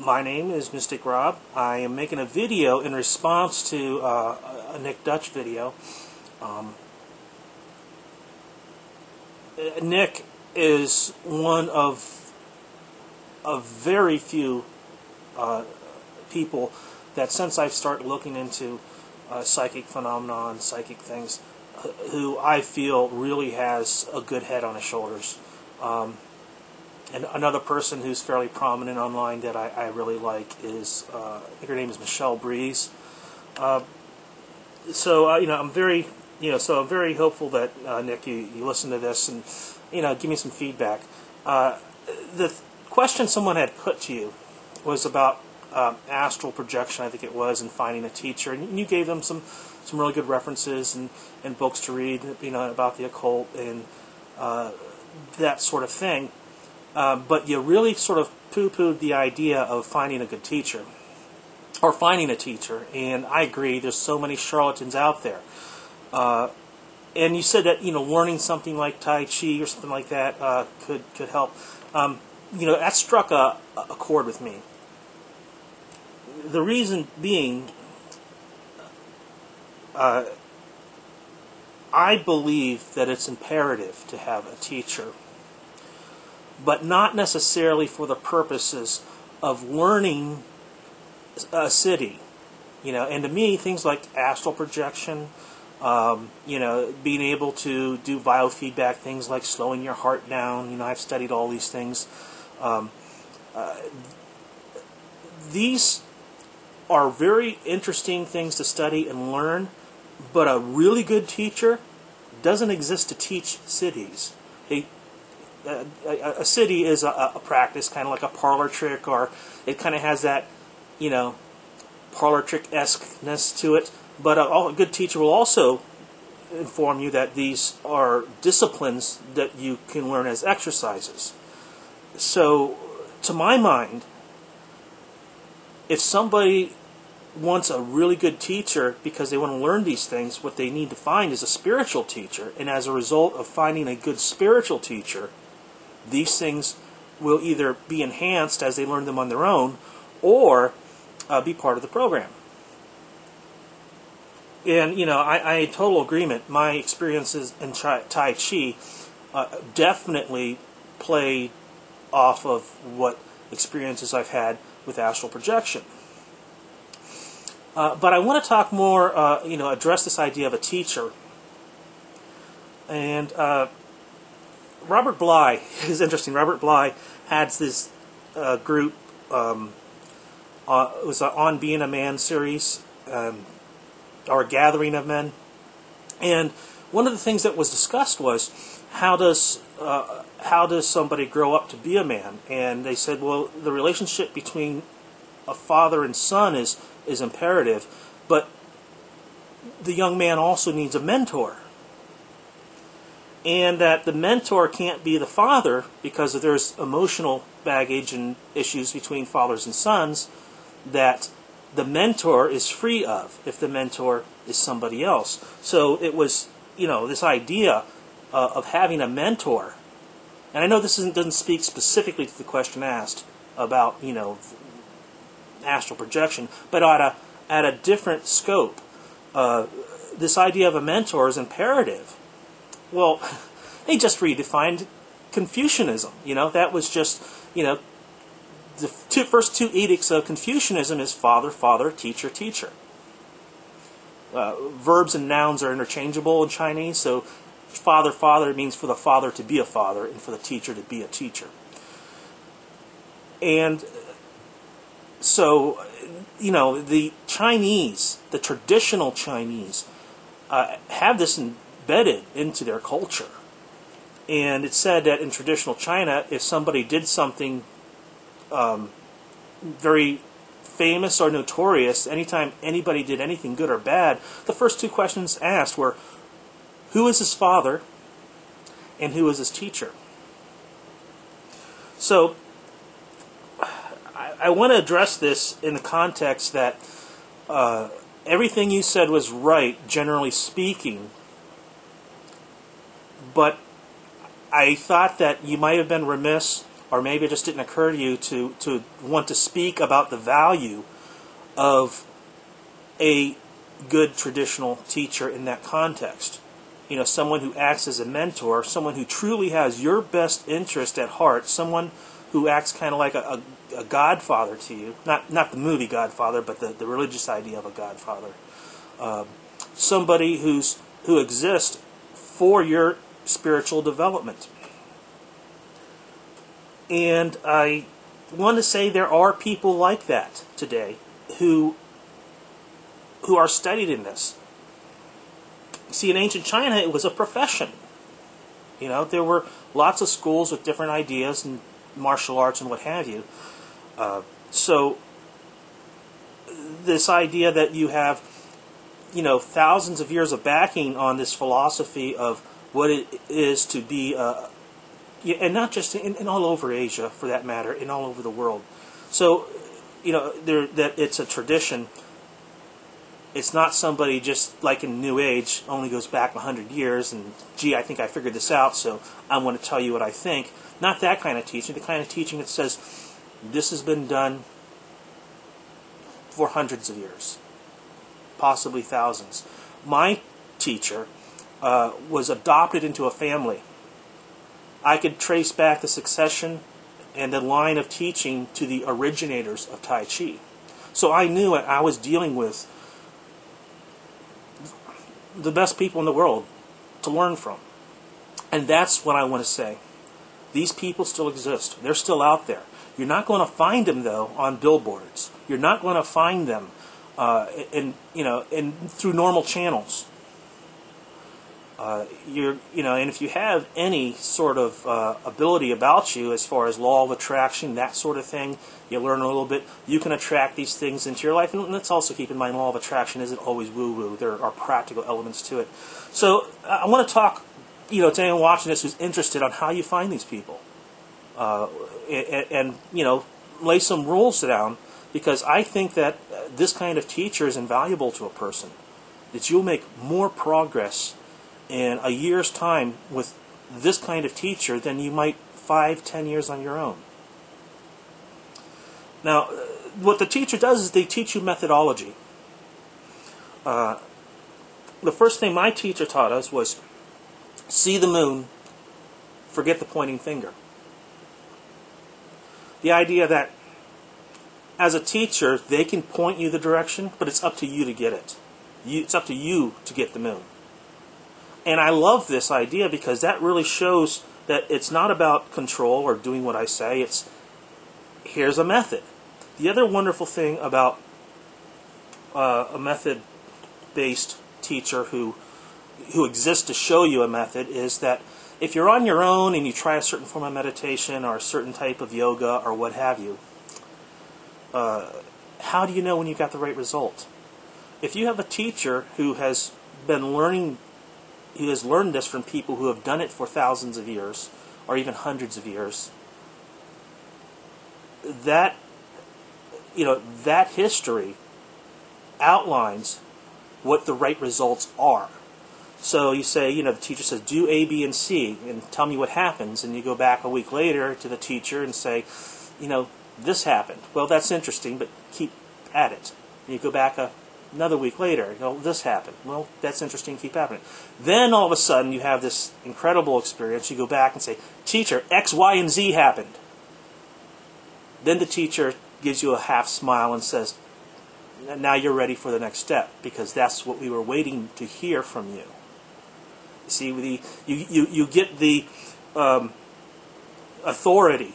My name is Mystic Rob. I am making a video in response to a Nick Dutch video. Nick is one of very few people that, since I've started looking into psychic phenomenon, psychic things, who I feel really has a good head on his shoulders. And another person who's fairly prominent online that I really like is, I think her name is Michelle Breeze. I'm very, I'm very hopeful that Nick, you listen to this and, give me some feedback. The question someone had put to you was about astral projection, I think it was, and finding a teacher, and you gave them some really good references and books to read, about the occult and that sort of thing. But you really sort of poo-pooed the idea of finding a good teacher, or finding a teacher, and I agree, there's so many charlatans out there. And you said that, learning something like Tai Chi or something like that could help. That struck a chord with me. The reason being, I believe that it's imperative to have a teacher, but not necessarily for the purposes of learning a city. And to me, things like astral projection, being able to do biofeedback, things like slowing your heart down, I've studied all these things. These are very interesting things to study and learn, but a really good teacher doesn't exist to teach cities. A city is a practice, kind of like a parlor trick, or it kind of has that, parlor trick-esque-ness to it. But a good teacher will also inform you that these are disciplines that you can learn as exercises. So, to my mind, if somebody wants a really good teacher because they want to learn these things, what they need to find is a spiritual teacher. And as a result of finding a good spiritual teacher, these things will either be enhanced as they learn them on their own, or be part of the program. And, I total agreement. My experiences in Tai Chi definitely play off of what experiences I've had with astral projection. But I want to talk more, address this idea of a teacher. And Robert Bly is interesting. Robert Bly had this group, it was an On Being a Man series, or a gathering of men. And one of the things that was discussed was, how does somebody grow up to be a man? And they said, well, the relationship between a father and son is imperative, but the young man also needs a mentor. And that the mentor can't be the father because there's emotional baggage and issues between fathers and sons that the mentor is free of if the mentor is somebody else. So it was, this idea of having a mentor. And I know this doesn't speak specifically to the question asked about, astral projection, but at a different scope. This idea of a mentor is imperative. Well, they just redefined Confucianism. That was just, the first two edicts of Confucianism is father, father, teacher, teacher. Verbs and nouns are interchangeable in Chinese, so father, father means for the father to be a father and for the teacher to be a teacher. And so, the Chinese, the traditional Chinese, have this embedded into their culture. And it's said that in traditional China, if somebody did something very famous or notorious, anytime anybody did anything good or bad, the first two questions asked were, who is his father and who is his teacher? So, I want to address this in the context that everything you said was right, generally speaking, but I thought that you might have been remiss or maybe it just didn't occur to you to want to speak about the value of a good traditional teacher in that context. You know, someone who acts as a mentor, someone who truly has your best interest at heart, someone who acts kind of like a godfather to you. Not the movie Godfather, but the religious idea of a godfather. Somebody who exists for your spiritual development. And I want to say there are people like that today who are studied in this. See, in ancient China, it was a profession. You know, there were lots of schools with different ideas and martial arts and what have you. So this idea that you have, you know, thousands of years of backing on this philosophy of what it is to be, and not just in all over Asia, for that matter, in all over the world. So, you know, that it's a tradition. It's not somebody just like in New Age, only goes back 100 years, and gee, I think I figured this out, so I want to tell you what I think. Not that kind of teaching, the kind of teaching that says, this has been done for hundreds of years, possibly thousands. My teacher was adopted into a family. I could trace back the succession and the line of teaching to the originators of Tai Chi. So I knew I was dealing with the best people in the world to learn from. And that's what I want to say. These people still exist. They're still out there. You're not going to find them, though, on billboards. You're not going to find them through normal channels. And if you have any sort of ability about you as far as law of attraction, that sort of thing, you learn a little bit, you can attract these things into your life. And let's also keep in mind, law of attraction isn't always woo-woo. There are practical elements to it. So I want to talk, to anyone watching this who's interested on how you find these people. And lay some rules down, because I think that this kind of teacher is invaluable to a person. That you'll make more progress in a year's time with this kind of teacher than you might 5-10 years on your own. Now, what the teacher does is they teach you methodology. The first thing my teacher taught us was see the moon, forget the pointing finger. The idea that as a teacher, they can point you the direction, but it's up to you to get it. It's up to you to get the moon. And I love this idea because that really shows that it's not about control or doing what I say. It's, here's a method. The other wonderful thing about a method-based teacher who exists to show you a method is that if you're on your own and you try a certain form of meditation or a certain type of yoga or what have you, how do you know when you got the right result? If you have a teacher who has been learning, who has learned this from people who have done it for thousands of years or even hundreds of years, that history outlines what the right results are. So you say, the teacher says, do A, B, and C, and tell me what happens. And you go back a week later to the teacher and say, this happened. Well, that's interesting, but keep at it. And you go back another week later, this happened. Well, that's interesting, keep at it. Then all of a sudden you have this incredible experience. You go back and say, teacher, X, Y, and Z happened. Then the teacher gives you a half smile and says, now you're ready for the next step, because that's what we were waiting to hear from you. See, you get the authority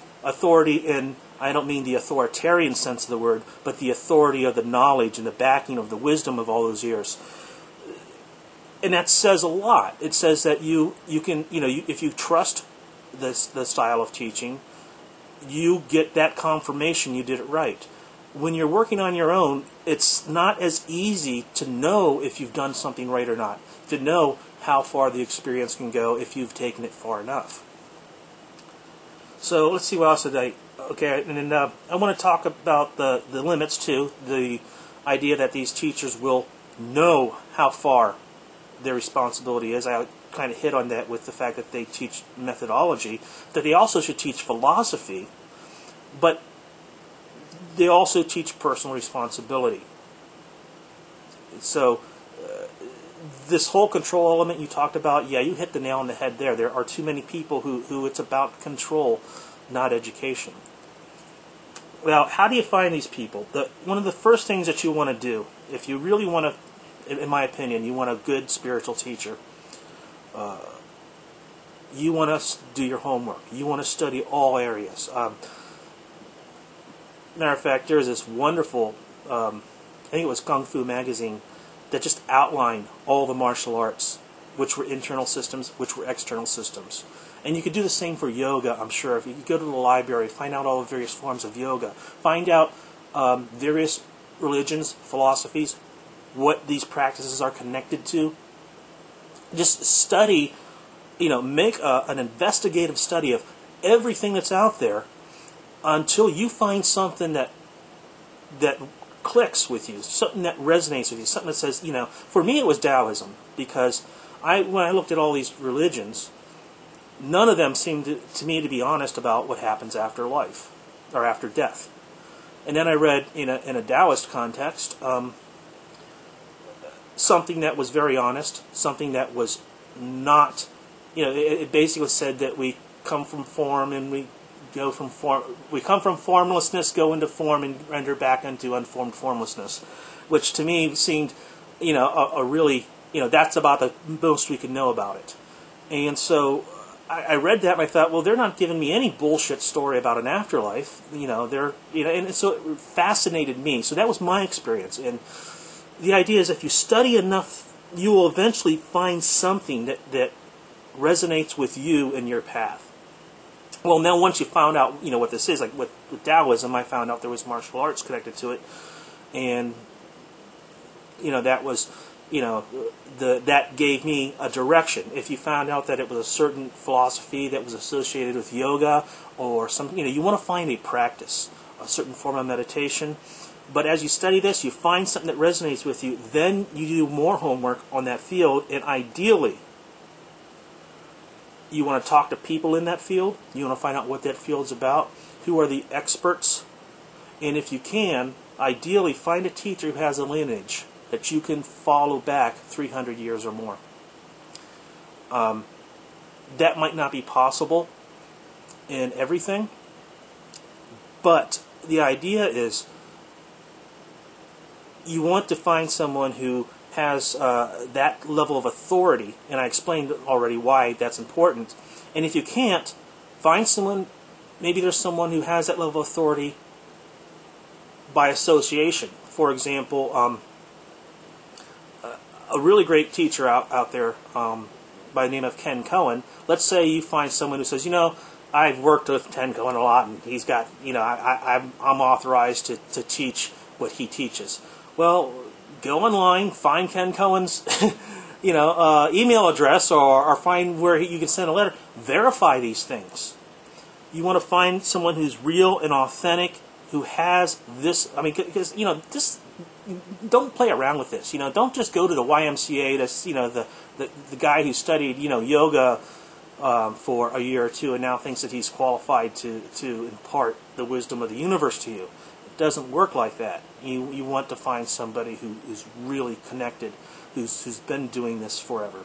in, I don't mean the authoritarian sense of the word, but the authority of the knowledge and the backing of the wisdom of all those years. And that says a lot. It says that you can, if you trust the style of teaching, you get that confirmation you did it right. When you're working on your own, it's not as easy to know if you've done something right or not, to know how far the experience can go if you've taken it far enough. So let's see what else today. Okay, and then I want to talk about the limits too, the idea that these teachers will know how far their responsibility is. I kind of hit on that with the fact that they teach methodology, that they also should teach philosophy, but they also teach personal responsibility. So this whole control element you talked about, yeah, you hit the nail on the head there. There are too many people who it's about control, not education. Well, how do you find these people? One of the first things that you want to do, if you really want to, in my opinion, you want a good spiritual teacher, you want to do your homework. You want to study all areas. Matter of fact, there's this wonderful, I think it was Kung Fu magazine, that just outlined all the martial arts, which were internal systems, which were external systems. And you could do the same for yoga, I'm sure. If you go to the library, find out all the various forms of yoga. Find out various religions, philosophies, what these practices are connected to. Just study, make an investigative study of everything that's out there until you find something that clicks with you, something that resonates with you, something that says, for me it was Taoism, because when I looked at all these religions, none of them seemed to me to be honest about what happens after life, or after death. And then I read, in a Taoist context, something that was very honest, something that was not, it basically said that we come from form and we go from form. We come from formlessness, go into form, and render back into unformed formlessness, which to me seemed, a really, that's about the most we could know about it. And so I read that and I thought, well, they're not giving me any bullshit story about an afterlife. And so it fascinated me. So that was my experience. And the idea is, if you study enough, you will eventually find something that resonates with you and your path. Well, now once you found out, what this is, like with Taoism, I found out there was martial arts connected to it, and that was, that gave me a direction. If you found out that it was a certain philosophy that was associated with yoga or something, you want to find a practice, a certain form of meditation. But as you study this, you find something that resonates with you, then you do more homework on that field, and ideally, you want to talk to people in that field. You want to find out what that field's about, who are the experts, and if you can, ideally find a teacher who has a lineage that you can follow back 300 years or more. That might not be possible in everything, but the idea is you want to find someone who has that level of authority, and I explained already why that's important. And if you can't, find someone, maybe there's someone who has that level of authority by association. For example, a really great teacher out there by the name of Ken Cohen. Let's say you find someone who says, I've worked with Ken Cohen a lot, and he's got, I'm authorized to teach what he teaches. Well, go online, find Ken Cohen's, email address, or find where you can send a letter. Verify these things. You want to find someone who's real and authentic, who has this. I mean, because this. Don't play around with this. Don't just go to the YMCA. That's the guy who studied yoga for a year or two and now thinks that he's qualified to impart the wisdom of the universe to you. It doesn't work like that. You want to find somebody who is really connected, who's been doing this forever,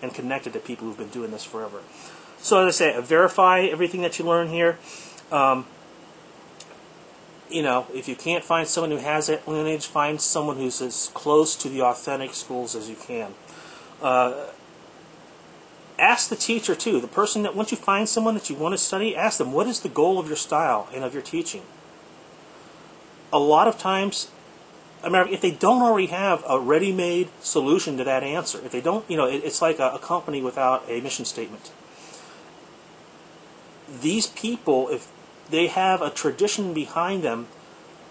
and connected to people who've been doing this forever. So as I say, verify everything that you learn here. If you can't find someone who has that lineage, find someone who's as close to the authentic schools as you can. Ask the teacher, too. The person that, once you find someone that you want to study, ask them, what is the goal of your style and of your teaching? A lot of times, if they don't already have a ready-made solution to that answer, if they don't, it's like a company without a mission statement. These people, if they have a tradition behind them,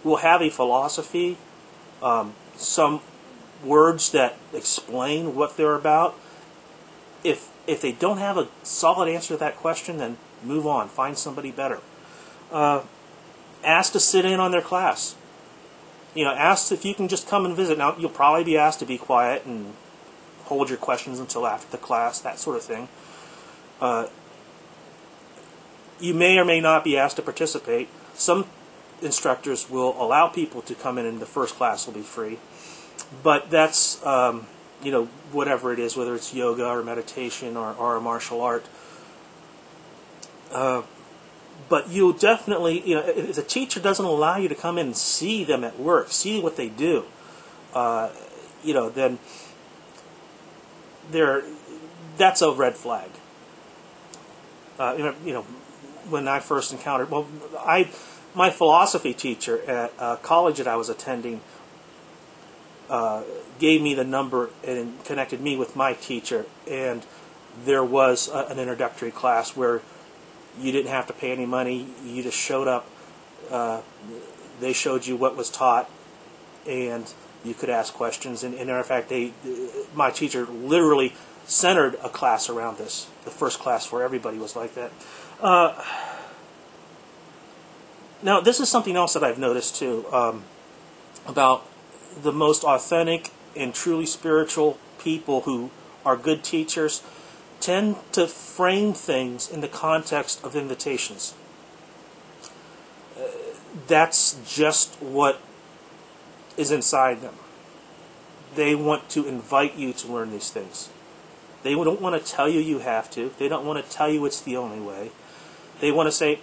will have a philosophy, some words that explain what they're about. If they don't have a solid answer to that question, then move on. Find somebody better. Ask to sit in on their class. Ask if you can just come and visit. Now, you'll probably be asked to be quiet and hold your questions until after the class, that sort of thing. You may or may not be asked to participate. Some instructors will allow people to come in and the first class will be free. But that's, whatever it is, whether it's yoga or meditation or a martial art. But you definitely, if the teacher doesn't allow you to come in and see them at work, see what they do, then that's a red flag. When I first encountered, my philosophy teacher at a college that I was attending gave me the number and connected me with my teacher, and there was an introductory class where you didn't have to pay any money. You just showed up. They showed you what was taught, and you could ask questions. And in fact, my teacher literally centered a class around this. The first class for everybody was like that. Now, this is something else that I've noticed too about the most authentic and truly spiritual people who are good teachers tend to frame things in the context of invitations. That's just what is inside them. They want to invite you to learn these things. They don't want to tell you you have to. They don't want to tell you it's the only way. They want to say,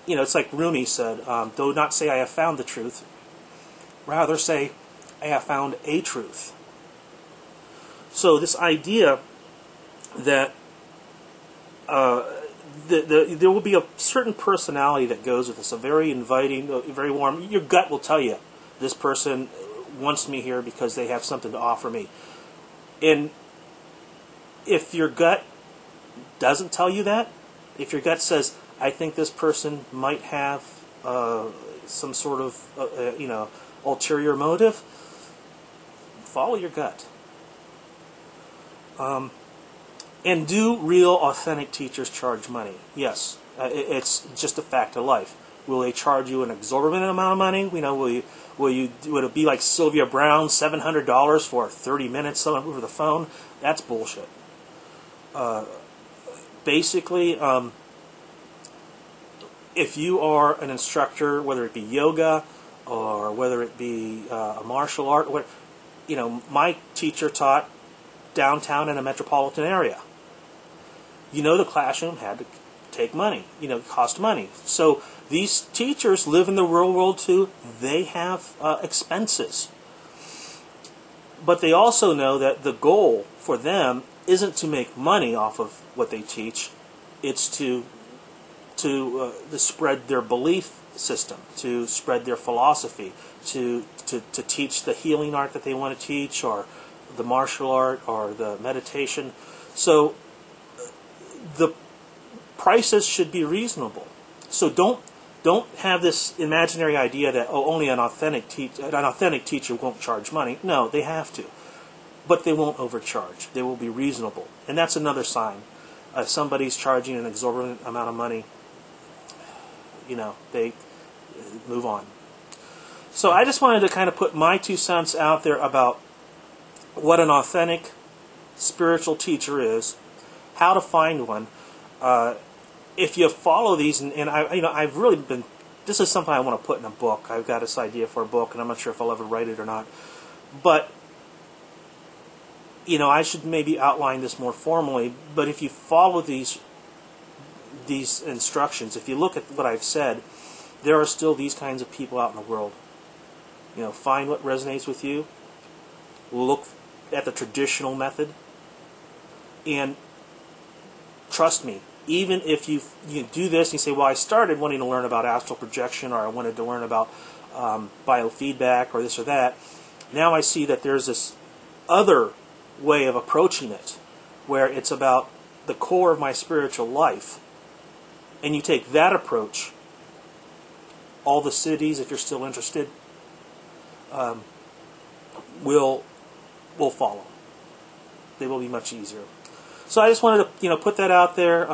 it's like Rumi said, do not say I have found the truth. Rather say, I have found a truth. So this idea that there will be a certain personality that goes with this, a very inviting, very warm. Your gut will tell you, this person wants me here because they have something to offer me. And if your gut doesn't tell you that, if your gut says, I think this person might have some sort of, ulterior motive, follow your gut. And do real, authentic teachers charge money? Yes, it's just a fact of life. Will they charge you an exorbitant amount of money? Would it be like Sylvia Brown, $700 for 30 minutes over the phone? That's bullshit. Basically, if you are an instructor, whether it be yoga or whether it be a martial art, my teacher taught downtown in a metropolitan area. The classroom had to take money. It cost money. So these teachers live in the real world too. They have expenses. But they also know that the goal for them isn't to make money off of what they teach. It's to spread their belief system, to spread their philosophy, to teach the healing art that they want to teach, or the martial art, or the meditation. So the prices should be reasonable. So don't have this imaginary idea that only an authentic teacher won't charge money. No, they have to, but they won't overcharge. They will be reasonable, and that's another sign. If somebody's charging an exorbitant amount of money, they move on. So I just wanted to kind of put my 2 cents out there about what an authentic spiritual teacher is, how to find one. If you follow these, and I've really been, this is something I want to put in a book. I've got this idea for a book, and I'm not sure if I'll ever write it or not. But, I should maybe outline this more formally, but if you follow these instructions, if you look at what I've said, there are still these kinds of people out in the world. Find what resonates with you, look at the traditional method, and trust me, even if you do this and you say, well, I started wanting to learn about astral projection, or I wanted to learn about biofeedback, or this or that, now I see that there's this other way of approaching it, where it's about the core of my spiritual life, and you take that approach, all the cities, if you're still interested, will follow. They will be much easier. So I just wanted to put that out there.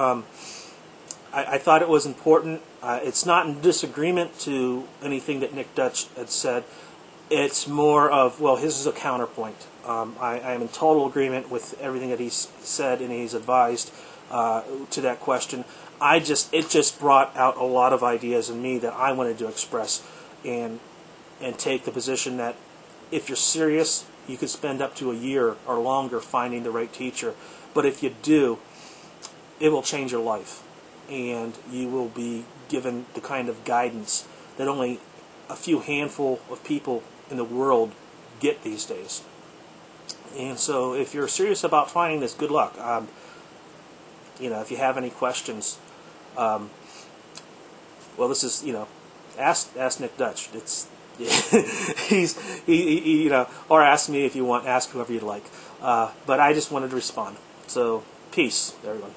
I thought it was important. It's not in disagreement to anything that Nick Dutch had said. It's more of, well, his is a counterpoint. I am in total agreement with everything that he's said and he's advised to that question. It just brought out a lot of ideas in me that I wanted to express and take the position that if you're serious, you could spend up to a year or longer finding the right teacher. But if you do, it will change your life, and you will be given the kind of guidance that only a few handful of people in the world get these days. And so if you're serious about finding this, good luck. If you have any questions, well, this is, ask Nick Dutch. It's or ask me if you want. Ask whoever you'd like. But I just wanted to respond. So peace, everyone.